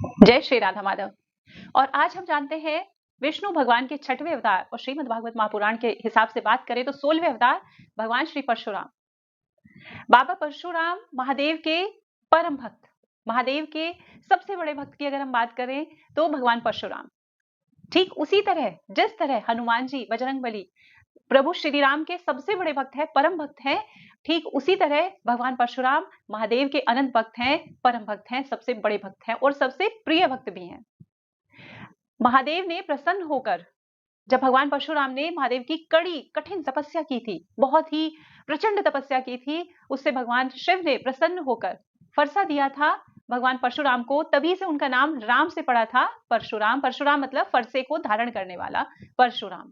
जय श्री राधा माधव। और आज हम जानते हैं विष्णु भगवान के छठवें अवतार और श्रीमद् भागवत महापुराण के हिसाब से बात करें तो 16वें अवतार भगवान श्री परशुराम। बाबा परशुराम महादेव के परम भक्त, महादेव के सबसे बड़े भक्त की अगर हम बात करें तो भगवान परशुराम। ठीक उसी तरह जिस तरह हनुमान जी बजरंगबली प्रभु श्री राम के सबसे बड़े भक्त हैं, परम भक्त हैं, ठीक उसी तरह भगवान परशुराम महादेव के अनंत भक्त हैं, परम भक्त हैं, सबसे बड़े भक्त हैं और सबसे प्रिय भक्त भी हैं। महादेव ने प्रसन्न होकर जब भगवान परशुराम ने महादेव की कड़ी कठिन तपस्या की थी, बहुत ही प्रचंड तपस्या की थी, उससे भगवान शिव ने प्रसन्न होकर फरसा दिया था भगवान परशुराम को। तभी से उनका नाम राम से पड़ा था परशुराम। परशुराम मतलब फरसे को धारण करने वाला परशुराम।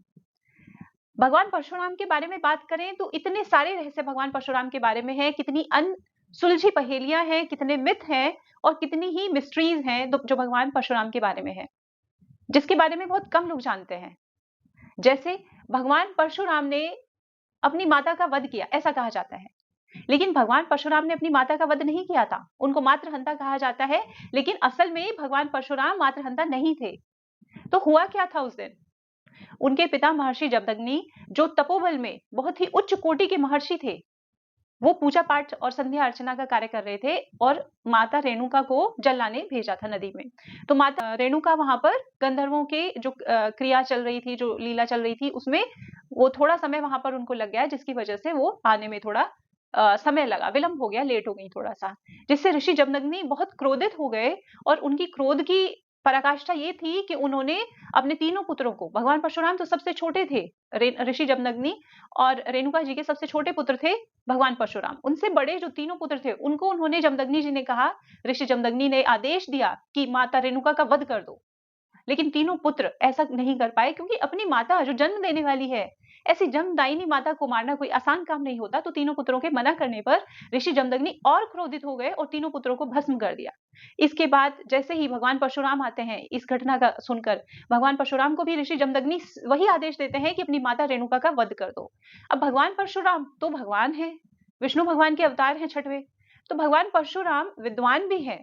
भगवान परशुराम के बारे में बात करें तो इतने सारे रहस्य भगवान परशुराम के बारे में है, कितनी अनसुलझी पहेलियां हैं, कितने मिथ हैं और कितनी ही मिस्ट्रीज हैं जो भगवान परशुराम के बारे में है, जिसके बारे में बहुत कम लोग जानते हैं। जैसे भगवान परशुराम ने अपनी माता का वध किया, ऐसा कहा जाता है, लेकिन भगवान परशुराम ने अपनी माता का वध नहीं किया था। उनको मातृहंता कहा जाता है, लेकिन असल में भगवान परशुराम मातृहंता नहीं थे। तो हुआ क्या था उस दिन? उनके पिता महर्षि जमदग्नि, जो तपोबल में बहुत ही उच्च कोटि के महर्षि थे, वो पूजा पाठ और संध्या अर्चना का कार्य कर रहे थे और माता रेणुका को जल लाने भेजा था नदी में। तो माता रेणुका वहां पर गंधर्वों के जो क्रिया चल रही थी, जो लीला चल रही थी, उसमें वो थोड़ा समय वहां पर उनको लग गया, जिसकी वजह से वो आने में थोड़ा समय लगा, विलंब हो गया, लेट हो गई थोड़ा सा, जिससे ऋषि जमदग्नि बहुत क्रोधित हो गए। और उनकी क्रोध की पराकाष्ठा ये थी कि उन्होंने अपने तीनों पुत्रों को, भगवान परशुराम तो सबसे छोटे थे, ऋषि जमदग्नि और रेणुका जी के सबसे छोटे पुत्र थे भगवान परशुराम। उनसे बड़े जो तीनों पुत्र थे उनको उन्होंने, जमदग्नि जी ने कहा, ऋषि जमदग्नि ने आदेश दिया कि माता रेणुका का वध कर दो। लेकिन तीनों पुत्र ऐसा नहीं कर पाए, क्योंकि अपनी माता जो जन्म देने वाली है, ऐसी जन्मदायिनी माता को मारना कोई आसान काम नहीं होता। तो तीनों पुत्रों के मना करने पर ऋषि जमदग्नि और क्रोधित हो गए और तीनों पुत्रों को भस्म कर दिया। इसके बाद जैसे ही भगवान परशुराम आते हैं, इस घटना का सुनकर भगवान परशुराम को भी ऋषि जमदग्नि वही आदेश देते हैं कि अपनी माता रेणुका का वध कर दो। अब भगवान परशुराम तो भगवान है, विष्णु भगवान के अवतार हैं छठवें, तो भगवान परशुराम विद्वान भी है,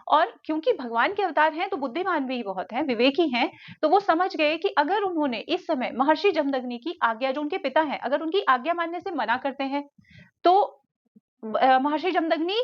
और क्योंकि भगवान के अवतार हैं तो बुद्धिमान भी बहुत हैं, विवेकी हैं। तो वो समझ गए कि अगर उन्होंने इस समय महर्षि जमदग्नि की आज्ञा, जो उनके पिता हैं, अगर उनकी आज्ञा मानने से मना करते हैं तो महर्षि जमदग्नि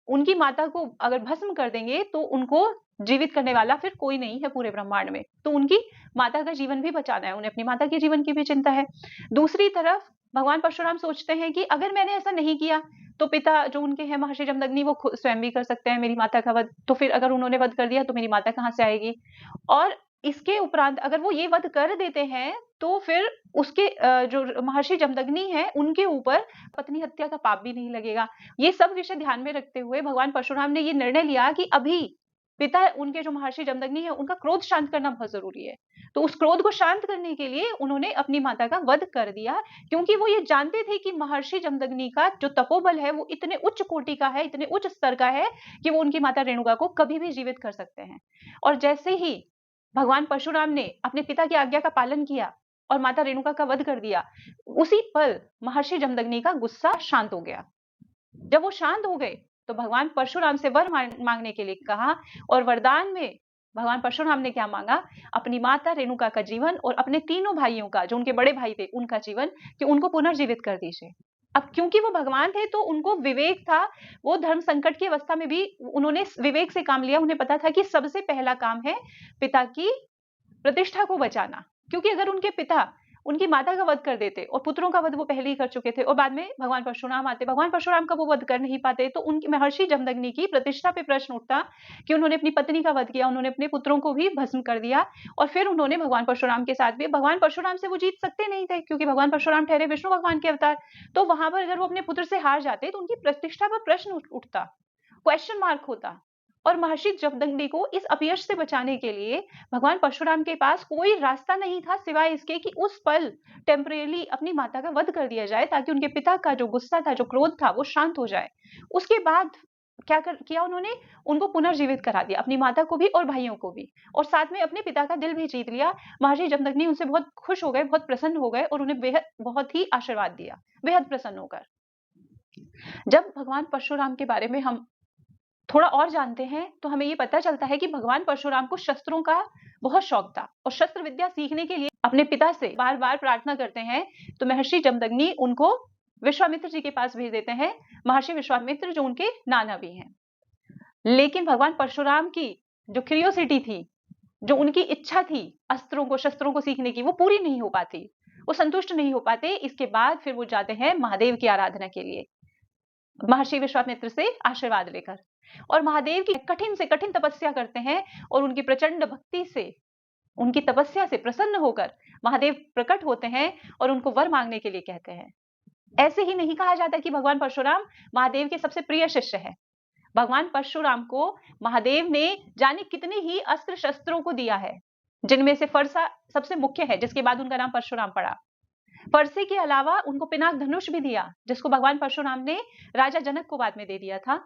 उनकी माता को अगर भस्म कर देंगे तो उनको जीवित करने वाला फिर कोई नहीं है पूरे ब्रह्मांड में। तो उनकी माता का जीवन भी बचाना है, उन्हें अपनी माता के जीवन की भी चिंता है। दूसरी तरफ भगवान परशुराम सोचते हैं कि अगर मैंने ऐसा नहीं किया तो पिता जो उनके हैं महर्षि जमदग्नि, वो स्वयं भी कर सकते हैं मेरी माता का वध। तो फिर अगर उन्होंने वध कर दिया तो मेरी माता कहाँ से आएगी? और इसके उपरांत अगर वो ये वध कर देते हैं तो फिर उसके जो महर्षि जमदग्नि है उनके ऊपर पत्नी हत्या का पाप भी नहीं लगेगा। ये सब विषय ध्यान में रखते हुए भगवान परशुराम ने ये निर्णय लिया कि अभी पिता उनके जो महर्षि जमदग्नि है उनका क्रोध शांत करना बहुत जरूरी है। तो उस क्रोध को शांत करने के लिए उन्होंने अपनी माता का वध कर दिया, क्योंकि वो ये जानते थे कि महर्षि जमदग्नि का जो तपोबल है वो इतने उच्च कोटि का है, इतने उच्च स्तर का है कि वो उनकी माता रेणुका को कभी भी जीवित कर सकते हैं। और जैसे ही भगवान परशुराम ने अपने पिता की आज्ञा का पालन किया और माता रेणुका का वध कर दिया, उसी पल महर्षि जमदग्नि का गुस्सा शांत हो गया। जब वो शांत हो गए तो भगवान परशुराम से वर मांगने के लिए कहा, और वरदान में भगवान परशुराम ने क्या मांगा? अपनी माता रेणुका का जीवन और अपने तीनों भाइयों का, जो उनके बड़े भाई थे, उनका जीवन, कि उनको पुनर्जीवित कर दीजिए। अब क्योंकि वो भगवान थे तो उनको विवेक था, वो धर्म संकट की अवस्था में भी उन्होंने विवेक से काम लिया। उन्हें पता था कि सबसे पहला काम है पिता की प्रतिष्ठा को बचाना, क्योंकि अगर उनके पिता उनकी माता का वध कर देते, और पुत्रों का वध वो पहले ही कर चुके थे, और बाद में भगवान परशुराम आते, भगवान परशुराम का वो वध कर नहीं पाते, तो उनकी महर्षि जमदग्नि की प्रतिष्ठा पे प्रश्न उठता कि उन्होंने अपनी पत्नी का वध किया, उन्होंने अपने पुत्रों को भी भस्म कर दिया, और फिर उन्होंने भगवान परशुराम के साथ भी, भगवान परशुराम से वो जीत सकते नहीं थे क्योंकि भगवान परशुराम ठहरे विष्णु भगवान के अवतार। तो वहां पर अगर वो अपने पुत्र से हार जाते तो उनकी प्रतिष्ठा पर प्रश्न उठता, क्वेश्चन मार्क होता। और महर्षि जमदग्नि को इस अपयश से बचाने के लिए भगवान परशुराम के पास कोई रास्ता नहीं था सिवाय इसके कि उस पल टेम्परेली अपनी माता का वध कर दिया जाए, ताकि उनके पिता का जो गुस्सा था, जो क्रोध था, वो शांत हो जाए। उसके बाद क्या किया उन्होंने? उनको पुनर्जीवित करा दिया, अपनी माता को भी और भाइयों को भी, और साथ में अपने पिता का दिल भी जीत लिया। महर्षि जमदग्नि उनसे बहुत खुश हो गए, बहुत प्रसन्न हो गए, और उन्हें बेहद बहुत ही आशीर्वाद दिया, बेहद प्रसन्न होकर। जब भगवान परशुराम के बारे में हम थोड़ा और जानते हैं तो हमें ये पता चलता है कि भगवान परशुराम को शस्त्रों का बहुत शौक था और शस्त्र विद्या सीखने के लिए अपने पिता से बार बार प्रार्थना करते हैं। तो महर्षि जमदग्नि उनको विश्वामित्र जी के पास भेज देते हैं, महर्षि विश्वामित्र जो उनके नाना भी हैं। लेकिन भगवान परशुराम की जो क्यूरियोसिटी थी, जो उनकी इच्छा थी अस्त्रों को शस्त्रों को सीखने की, वो पूरी नहीं हो पाती, वो संतुष्ट नहीं हो पाते। इसके बाद फिर वो जाते हैं महादेव की आराधना के लिए महर्षि विश्वामित्र से आशीर्वाद लेकर, और महादेव की कठिन से कठिन तपस्या करते हैं और उनकी प्रचंड भक्ति से, उनकी तपस्या से प्रसन्न होकर महादेव प्रकट होते हैं और उनको वर मांगने के लिए कहते हैं। ऐसे ही नहीं कहा जाता कि भगवान परशुराम महादेव के सबसे प्रिय शिष्य है। भगवान परशुराम को महादेव ने जाने कितने ही अस्त्र शस्त्रों को दिया है, जिनमें से फरसा सबसे मुख्य है, जिसके बाद उनका नाम परशुराम पड़ा। फरसे के अलावा उनको पिनाक धनुष भी दिया, जिसको भगवान परशुराम ने राजा जनक को बाद में दे दिया था।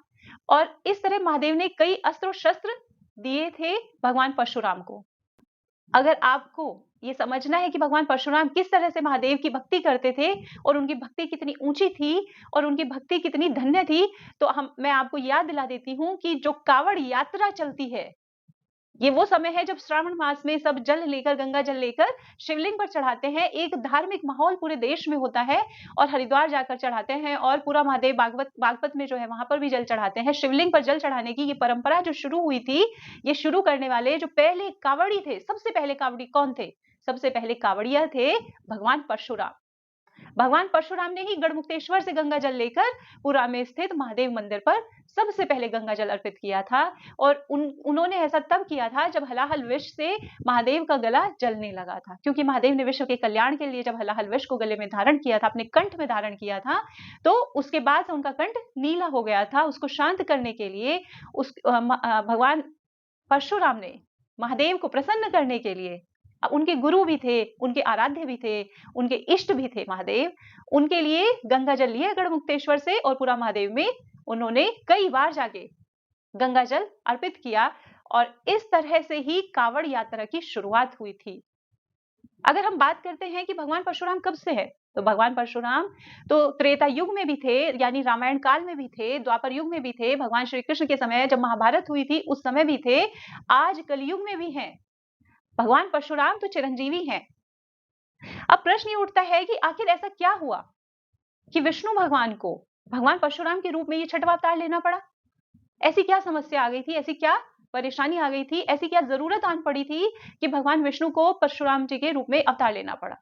और इस तरह महादेव ने कई अस्त्र शस्त्र दिए थे भगवान परशुराम को। अगर आपको ये समझना है कि भगवान परशुराम किस तरह से महादेव की भक्ति करते थे और उनकी भक्ति कितनी ऊंची थी और उनकी भक्ति कितनी धन्य थी, तो मैं आपको याद दिला देती हूँ कि जो कावड़ यात्रा चलती है, ये वो समय है जब श्रावण मास में सब जल लेकर, गंगा जल लेकर शिवलिंग पर चढ़ाते हैं। एक धार्मिक माहौल पूरे देश में होता है और हरिद्वार जाकर चढ़ाते हैं और पूरा महादेव बागपत में जो है वहां पर भी जल चढ़ाते हैं। शिवलिंग पर जल चढ़ाने की ये परंपरा जो शुरू हुई थी, ये शुरू करने वाले जो पहले कावड़ी थे, सबसे पहले कावड़ी कौन थे? सबसे पहले कावड़िया थे भगवान परशुराम। भगवान परशुराम ने ही गढ़मुक्तेश्वर से गंगा जल लेकर पुरा में स्थित महादेव मंदिर पर सबसे पहले गंगा जल अर्पित किया था। और उन्होंने ऐसा तब किया था जब हलाहल विष से महादेव का गला जलने लगा था, क्योंकि महादेव ने विश्व के कल्याण के लिए जब हलाहल विष को गले में धारण किया था, अपने कंठ में धारण किया था, तो उसके बाद से उनका कंठ नीला हो गया था। उसको शांत करने के लिए भगवान परशुराम ने महादेव को प्रसन्न करने के लिए, उनके गुरु भी थे, उनके आराध्य भी थे, उनके इष्ट भी थे महादेव, उनके लिए गंगा जल लिया गढ़मुक्तेश्वर से और पूरा महादेव में उन्होंने कई बार जाके गंगा जल अर्पित किया। और इस तरह से ही कावड़ यात्रा की शुरुआत हुई थी। अगर हम बात करते हैं कि भगवान परशुराम कब से है, तो भगवान परशुराम तो त्रेता युग में भी थे, यानी रामायण काल में भी थे, द्वापर युग में भी थे, भगवान श्री कृष्ण के समय जब महाभारत हुई थी उस समय भी थे, आज कलयुग में भी हैं। भगवान परशुराम तो चिरंजीवी हैं। अब प्रश्न ये उठता है कि आखिर ऐसा क्या हुआ कि विष्णु भगवान को भगवान परशुराम के रूप में ये छठवां अवतार लेना पड़ा? ऐसी क्या समस्या आ गई थी, ऐसी क्या परेशानी आ गई थी, ऐसी क्या जरूरत आन पड़ी थी कि भगवान विष्णु को परशुराम जी के रूप में अवतार लेना पड़ा?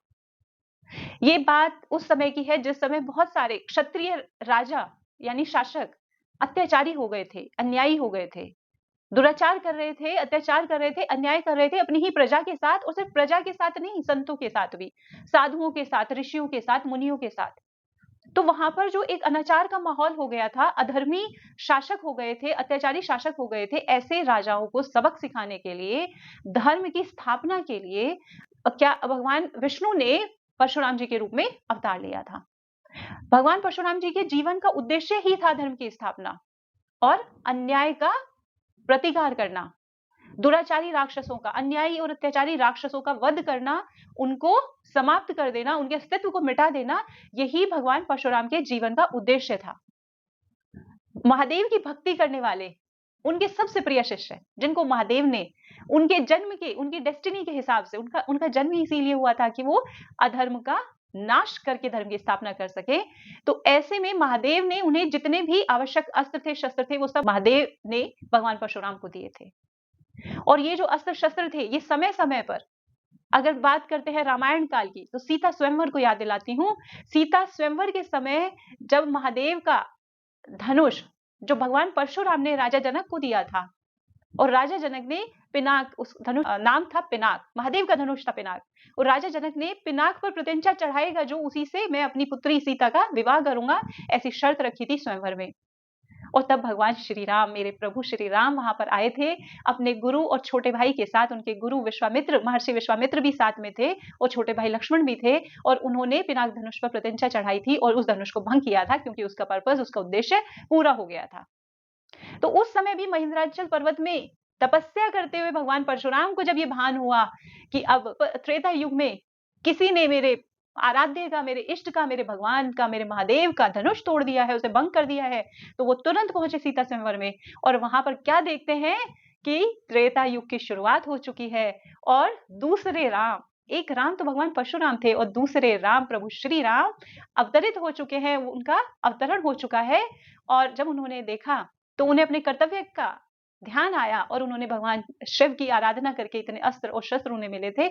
ये बात उस समय की है जिस समय बहुत सारे क्षत्रिय राजा यानी शासक अत्याचारी हो गए थे, अन्यायी हो गए थे, दुराचार कर रहे थे, अत्याचार कर रहे थे, अन्याय कर रहे थे अपनी ही प्रजा के साथ, और सिर्फ प्रजा के साथ नहीं, संतों के साथ भी, साधुओं के साथ, ऋषियों के साथ, मुनियों के साथ। तो वहां पर जो एक अनाचार का माहौल हो गया था, अधर्मी शासक हो गए थे, अत्याचारी शासक हो गए थे, ऐसे राजाओं को सबक सिखाने के लिए, धर्म की स्थापना के लिए क्या भगवान विष्णु ने परशुराम जी के रूप में अवतार लिया था। भगवान परशुराम जी के जीवन का उद्देश्य ही था धर्म की स्थापना और अन्याय का प्रतिकार करना, दुराचारी राक्षसों का, अन्यायी और अत्याचारी राक्षसों का वध करना, उनको समाप्त कर देना, उनके अस्तित्व को मिटा देना, यही भगवान परशुराम के जीवन का उद्देश्य था। महादेव की भक्ति करने वाले उनके सबसे प्रिय शिष्य, जिनको महादेव ने उनके जन्म के, उनकी डेस्टिनी के हिसाब से, उनका जन्म इसीलिए हुआ था कि वो अधर्म का नाश करके धर्म की स्थापना कर सके। तो ऐसे में महादेव ने उन्हें जितने भी आवश्यक अस्त्र थे, शस्त्र थे, वो सब महादेव ने भगवान परशुराम को दिए थे। और ये जो अस्त्र शस्त्र थे, ये समय समय पर, अगर बात करते हैं रामायण काल की, तो सीता स्वयंवर को याद दिलाती हूँ। सीता स्वयंवर के समय जब महादेव का धनुष, जो भगवान परशुराम ने राजा जनक को दिया था, और राजा जनक ने पिनाक, उस धनुष नाम था पिनाक, महादेव का धनुष था पिनाक, और राजा जनक ने पिनाक पर प्रत्यंचा चढ़ाएगा जो, उसी से मैं अपनी पुत्री सीता का विवाह करूंगा, ऐसी शर्त रखी थी स्वयंवर में। और तब भगवान श्री राम, मेरे प्रभु श्री राम वहां पर आए थे अपने गुरु और छोटे भाई के साथ। उनके गुरु विश्वामित्र, महर्षि विश्वामित्र भी साथ में थे और छोटे भाई लक्ष्मण भी थे, और उन्होंने पिनाक धनुष पर प्रत्यंचा चढ़ाई थी और उस धनुष को भंग किया था, क्योंकि उसका पर्पस, उसका उद्देश्य पूरा हो गया था। तो उस समय भी महेंद्राचल पर्वत में तपस्या करते हुए भगवान परशुराम को जब ये भान हुआ कि अब त्रेता युग में किसी ने मेरे आराध्य का, मेरे इष्ट का, मेरे भगवान का, मेरे महादेव का धनुष तोड़ दिया है, उसे भंग कर दिया है। तो वो तुरंत पहुंचे सीता स्वयंवर में और वहां पर क्या देखते हैं कि त्रेता युग की शुरुआत हो चुकी है और दूसरे राम, एक राम तो भगवान परशुराम थे और दूसरे राम प्रभु श्री राम अवतरित हो चुके हैं, उनका अवतरण हो चुका है। और जब उन्होंने देखा तो उन्हें अपने कर्तव्य का ध्यान आया और उन्होंने भगवान शिव की आराधना करके, इतने अस्त्र और शस्त्र उन्हें मिले थे,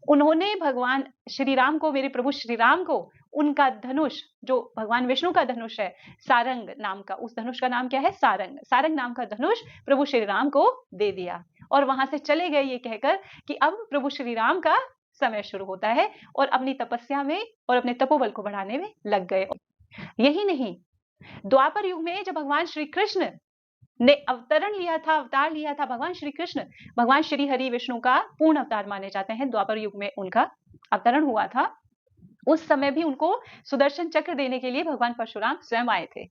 उन्होंने भगवान श्री राम को, मेरे प्रभु श्री राम को, उनका धनुष जो भगवान विष्णु का धनुष है सारंग नाम का, उस धनुष का नाम क्या है सारंग, सारंग नाम का धनुष प्रभु श्री राम को दे दिया और वहां से चले गए ये कहकर कि अब प्रभु श्री राम का समय शुरू होता है और अपनी तपस्या में और अपने तपोबल को बढ़ाने में लग गए। यही नहीं, द्वापर युग में जब भगवान श्री कृष्ण ने अवतरण लिया था, अवतार लिया था, भगवान श्री कृष्ण भगवान श्री हरि विष्णु का पूर्ण अवतार माने जाते हैं, द्वापर युग में उनका अवतरण हुआ था। उस समय भी उनको सुदर्शन चक्र देने के लिए भगवान परशुराम स्वयं आए थे।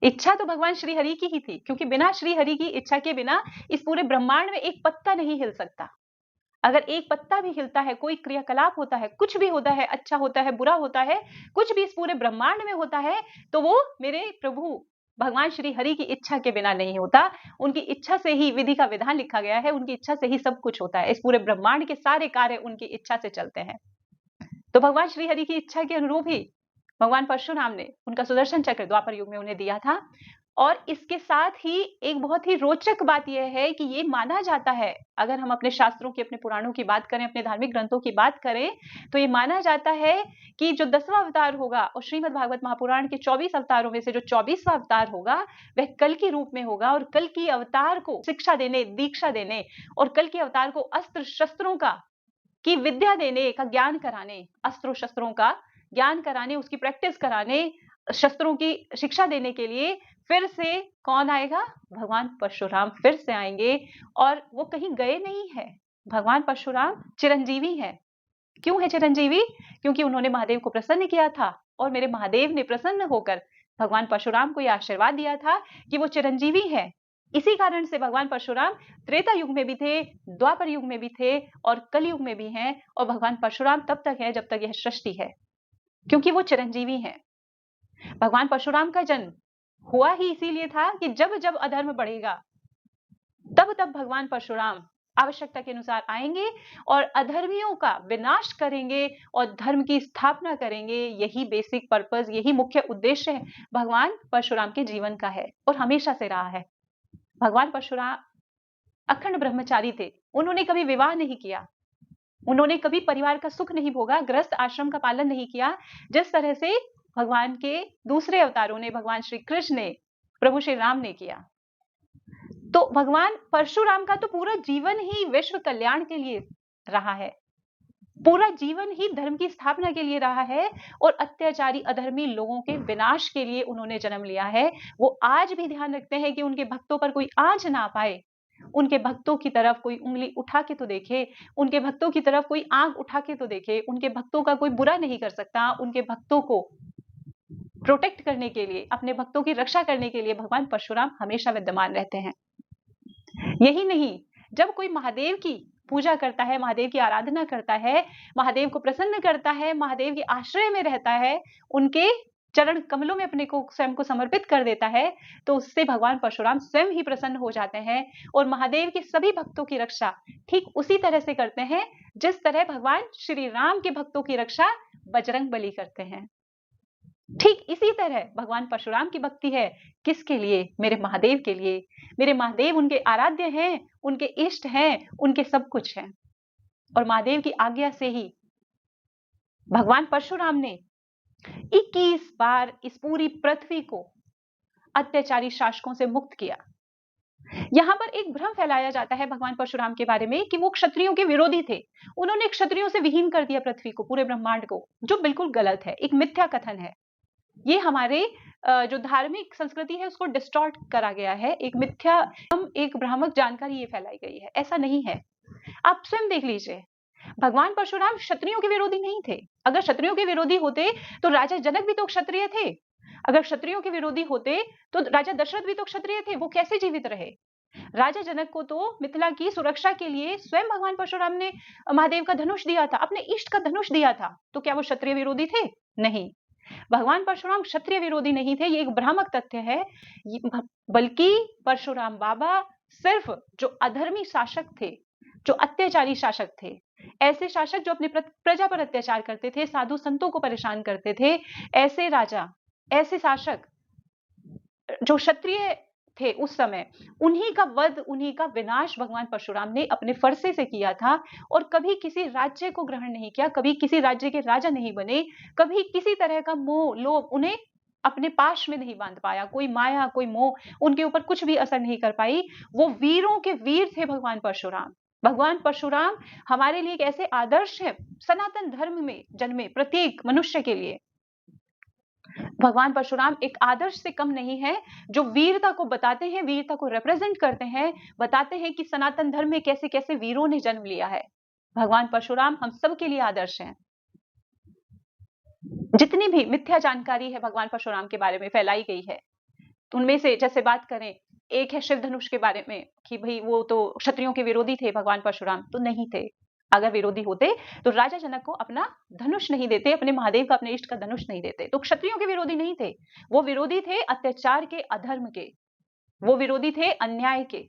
इच्छा तो भगवान श्री हरि की ही थी, क्योंकि बिना श्री हरि की इच्छा के बिना इस पूरे ब्रह्मांड में एक पत्ता नहीं हिल सकता। अगर एक पत्ता भी हिलता है, कोई क्रियाकलाप होता है, कुछ भी होता है, अच्छा होता है, बुरा होता है, कुछ भी इस पूरे ब्रह्मांड में होता है, तो वो मेरे प्रभु भगवान श्री हरि की इच्छा के बिना नहीं होता। उनकी इच्छा से ही विधि का विधान लिखा गया है, उनकी इच्छा से ही सब कुछ होता है। इस पूरे ब्रह्मांड के सारे कार्य उनकी इच्छा से चलते हैं। तो भगवान श्री हरि की इच्छा के अनुरूप ही भगवान परशुराम ने उनका सुदर्शन चक्र द्वापर युग में उन्हें दिया था। और इसके साथ ही एक बहुत ही रोचक बात यह है कि ये माना जाता है, अगर हम अपने शास्त्रों की, अपने पुराणों की बात करें, अपने धार्मिक ग्रंथों की बात करें, तो ये माना जाता है कि जो 10वां अवतार होगा और श्रीमद् भागवत महापुराण के 24 अवतारों में से जो 24वां अवतार होगा वह कल की रूप में होगा और कल की अवतार को शिक्षा देने, दीक्षा देने और कल के अवतार को अस्त्र शस्त्रों का की विद्या देने का, ज्ञान कराने, अस्त्रों शस्त्रों का ज्ञान कराने, उसकी प्रैक्टिस कराने, शस्त्रों की शिक्षा देने के लिए फिर से कौन आएगा? भगवान परशुराम फिर से आएंगे। और वो कहीं गए नहीं है, भगवान परशुराम चिरंजीवी हैं। क्यों है चिरंजीवी? क्योंकि उन्होंने महादेव को प्रसन्न किया था और मेरे महादेव ने प्रसन्न होकर भगवान परशुराम को यह आशीर्वाद दिया था कि वो चिरंजीवी है। इसी कारण से भगवान परशुराम त्रेता युग में भी थे, द्वापर युग में भी थे और कलयुग में भी हैं। और भगवान परशुराम तब तक है जब तक यह सृष्टि है, क्योंकि वो चिरंजीवी हैं। भगवान परशुराम का जन्म हुआ ही इसीलिए था कि जब जब अधर्म बढ़ेगा तब तब भगवान परशुराम आवश्यकता के अनुसार आएंगे और अधर्मियों का विनाश करेंगे और धर्म की स्थापना करेंगे। यही बेसिक पर्पस, यही मुख्य उद्देश्य है भगवान परशुराम के जीवन का है और हमेशा से रहा है। भगवान परशुराम अखंड ब्रह्मचारी थे, उन्होंने कभी विवाह नहीं किया, उन्होंने कभी परिवार का सुख नहीं भोगा, गृहस्थ आश्रम का पालन नहीं किया, जिस तरह से भगवान के दूसरे अवतारों ने, भगवान श्री कृष्ण ने, प्रभु श्री राम ने किया। तो भगवान परशुराम का तो पूरा जीवन ही विश्व कल्याण के लिए रहा है, पूरा जीवन ही धर्म की स्थापना के लिए रहा है और अत्याचारी अधर्मी लोगों के विनाश के लिए उन्होंने जन्म लिया है। वो आज भी ध्यान रखते हैं कि उनके भक्तों पर कोई आंच ना पाए, उनके भक्तों की तरफ कोई उंगली उठा के तो देखे, उनके भक्तों की तरफ कोई आंख उठा के तो देखे। उनके भक्तों का कोई बुरा नहीं कर सकता। उनके भक्तों को प्रोटेक्ट करने के लिए, अपने भक्तों की रक्षा करने के लिए भगवान परशुराम हमेशा विद्यमान रहते हैं। यही नहीं, जब कोई महादेव की पूजा करता है, महादेव की आराधना करता है, महादेव को प्रसन्न करता है, महादेव के आश्रय में रहता है, उनके चरण कमलों में अपने को स्वयं को समर्पित कर देता है, तो उससे भगवान परशुराम स्वयं ही प्रसन्न हो जाते हैं और महादेव के सभी भक्तों की रक्षा ठीक उसी तरह से करते हैं जिस तरह भगवान श्री राम के भक्तों की रक्षा बजरंग बली करते हैं। ठीक इसी तरह भगवान परशुराम की भक्ति है किसके लिए? मेरे महादेव के लिए। मेरे महादेव उनके आराध्य हैं, उनके इष्ट हैं, उनके सब कुछ हैं। और महादेव की आज्ञा से ही भगवान परशुराम ने 21 बार इस पूरी पृथ्वी को अत्याचारी शासकों से मुक्त किया। यहां पर एक भ्रम फैलाया जाता है भगवान परशुराम के बारे में कि वो क्षत्रियों के विरोधी थे, उन्होंने क्षत्रियों से विहीन कर दिया पृथ्वी को, पूरे ब्रह्मांड को, जो बिल्कुल गलत है, एक मिथ्या कथन है। ये हमारे जो धार्मिक संस्कृति है उसको डिस्टॉर्ट करा गया है, एक मिथ्या, एक भ्रामक जानकारी ये फैलाई गई है। ऐसा नहीं है, आप स्वयं देख लीजिए। भगवान परशुराम क्षत्रियों के विरोधी नहीं थे। अगर क्षत्रियों के विरोधी होते तो राजा जनक भी तो क्षत्रिय थे, अगर क्षत्रियों के विरोधी होते तो राजा दशरथ भी तो क्षत्रिय थे, वो कैसे जीवित रहे? राजा जनक को तो मिथिला की सुरक्षा के लिए स्वयं भगवान परशुराम ने महादेव का धनुष दिया था, अपने इष्ट का धनुष दिया था। तो क्या वो क्षत्रिय विरोधी थे? नहीं। भगवान परशुराम क्षत्रिय विरोधी नहीं थे, ये एक भ्रामक तथ्य है। बल्कि परशुराम बाबा सिर्फ जो अधर्मी शासक थे, जो अत्याचारी शासक थे, ऐसे शासक जो अपने प्रजा पर अत्याचार करते थे, साधु संतों को परेशान करते थे, ऐसे राजा, ऐसे शासक जो क्षत्रिय थे उस समय, उन्हीं का वध, उन्हीं का विनाश भगवान परशुराम ने अपने फरसे से किया था। और कभी किसी राज्य को ग्रहण नहीं किया, कभी किसी राज्य के राजा नहीं बने, कभी किसी तरह का मोह लोभ उन्हें अपने पाश में नहीं बांध पाया। कोई माया, कोई मोह उनके ऊपर कुछ भी असर नहीं कर पाई। वो वीरों के वीर थे भगवान परशुराम। भगवान परशुराम हमारे लिए एक ऐसे आदर्श है, सनातन धर्म में जन्मे प्रत्येक मनुष्य के लिए भगवान परशुराम एक आदर्श से कम नहीं है, जो वीरता को बताते हैं, वीरता को रिप्रेजेंट करते हैं, बताते हैं कि सनातन धर्म में कैसे कैसे वीरों ने जन्म लिया है। भगवान परशुराम हम सबके लिए आदर्श हैं। जितनी भी मिथ्या जानकारी है भगवान परशुराम के बारे में फैलाई गई है, उनमें से जैसे बात करें, एक है शिव धनुष के बारे में कि भाई वो तो क्षत्रियों के विरोधी थे भगवान परशुराम, तो नहीं थे। अगर विरोधी होते तो राजा जनक को अपना धनुष नहीं देते, अपने महादेव का, अपने इष्ट का धनुष नहीं देते। तो क्षत्रियों के विरोधी नहीं थे, वो विरोधी थे अत्याचार के, अधर्म के, वो विरोधी थे अन्याय के।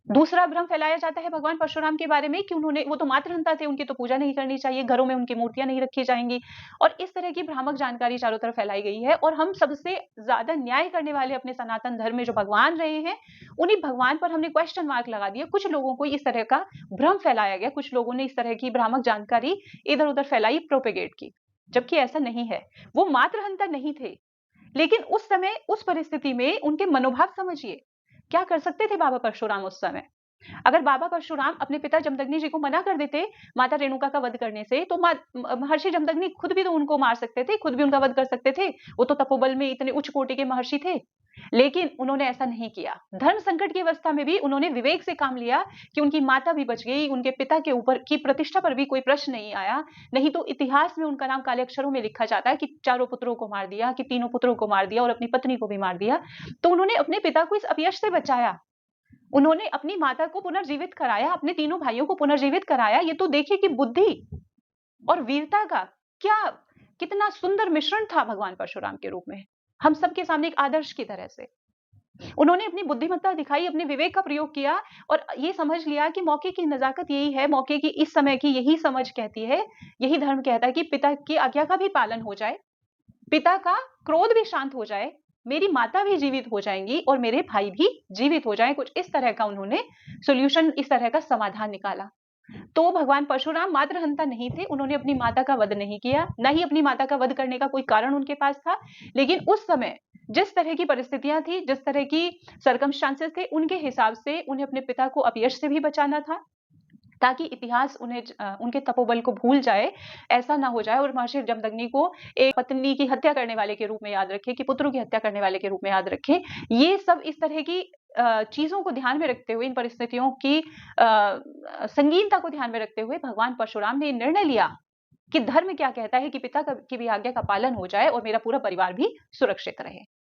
दूसरा भ्रम फैलाया जाता है भगवान परशुराम के बारे में कि वो तो मातृहंता थे, उनकी तो पूजा नहीं करनी चाहिए, घरों में उनकी मूर्तियां नहीं रखी जाएंगी। और इस तरह की भ्रामक जानकारी चारों तरफ फैलाई गई है। और हम सबसे ज्यादा न्याय करने वाले अपने सनातन धर्म में जो भगवान रहे हैं, उन्हीं भगवान पर हमने क्वेश्चन मार्क लगा दिया। कुछ लोगों को इस तरह का भ्रम फैलाया गया, कुछ लोगों ने इस तरह की भ्रामक जानकारी इधर उधर फैलाई, प्रोपेगेट की, जबकि ऐसा नहीं है। वो मातृहंता नहीं थे, लेकिन उस समय, उस परिस्थिति में उनके मनोभाव समझिए, क्या कर सकते थे बाबा परशुराम उस समय। अगर बाबा परशुराम अपने पिता जमदग्नि जी को मना कर देते माता रेणुका का वध करने से, तो महर्षि जमदग्नि खुद भी तो उनको मार सकते थे, खुद भी उनका वध कर सकते थे। वो तो तपोबल में इतने उच्च कोटि के महर्षि थे, लेकिन उन्होंने ऐसा नहीं किया। धर्म संकट की अवस्था में भी उन्होंने विवेक से काम लिया कि उनकी माता भी बच गई, उनके पिता के ऊपर की प्रतिष्ठा पर भी कोई प्रश्न नहीं आया। नहीं तो इतिहास में उनका नाम काले अक्षरों में लिखा जाता है कि चारों पुत्रों को मार दिया, कि तीनों पुत्रों को मार दिया और अपनी पत्नी को भी मार दिया। तो उन्होंने अपने पिता को इस अपयश से बचाया, उन्होंने अपनी माता को पुनर्जीवित कराया, अपने तीनों भाइयों को पुनर्जीवित कराया। ये तो देखिए कि बुद्धि और वीरता का क्या, कितना सुंदर मिश्रण था भगवान परशुराम के रूप में, हम सबके सामने एक आदर्श की तरह से। उन्होंने अपनी बुद्धिमत्ता दिखाई, अपने विवेक का प्रयोग किया और ये समझ लिया कि मौके की नजाकत यही है, मौके की, इस समय की यही समझ कहती है, यही धर्म कहता है कि पिता की आज्ञा का भी पालन हो जाए, पिता का क्रोध भी शांत हो जाए, मेरी माता भी जीवित हो जाएंगी और मेरे भाई भी जीवित हो जाएं। कुछ इस तरह का उन्होंने सॉल्यूशन, इस तरह का समाधान निकाला। तो भगवान परशुराम मातृहंता नहीं थे, उन्होंने अपनी माता का वध नहीं किया, न ही अपनी माता का वध करने का कोई कारण उनके पास था। लेकिन उस समय जिस तरह की परिस्थितियां थी, जिस तरह की सर्कमस्टांसेस थे, उनके हिसाब से उन्हें अपने पिता को अपयश से भी बचाना था, ताकि इतिहास उन्हें उनके तपोबल को भूल जाए, ऐसा ना हो जाए और महर्षि जमदग्नि को एक पत्नी की हत्या करने वाले के रूप में याद रखे, कि पुत्रों की हत्या करने वाले के रूप में याद रखे। ये सब इस तरह की चीजों को ध्यान में रखते हुए, इन परिस्थितियों की संगीनता को ध्यान में रखते हुए भगवान परशुराम ने निर्णय लिया कि धर्म क्या कहता है कि पिता की भी आज्ञा का पालन हो जाए और मेरा पूरा परिवार भी सुरक्षित रहे।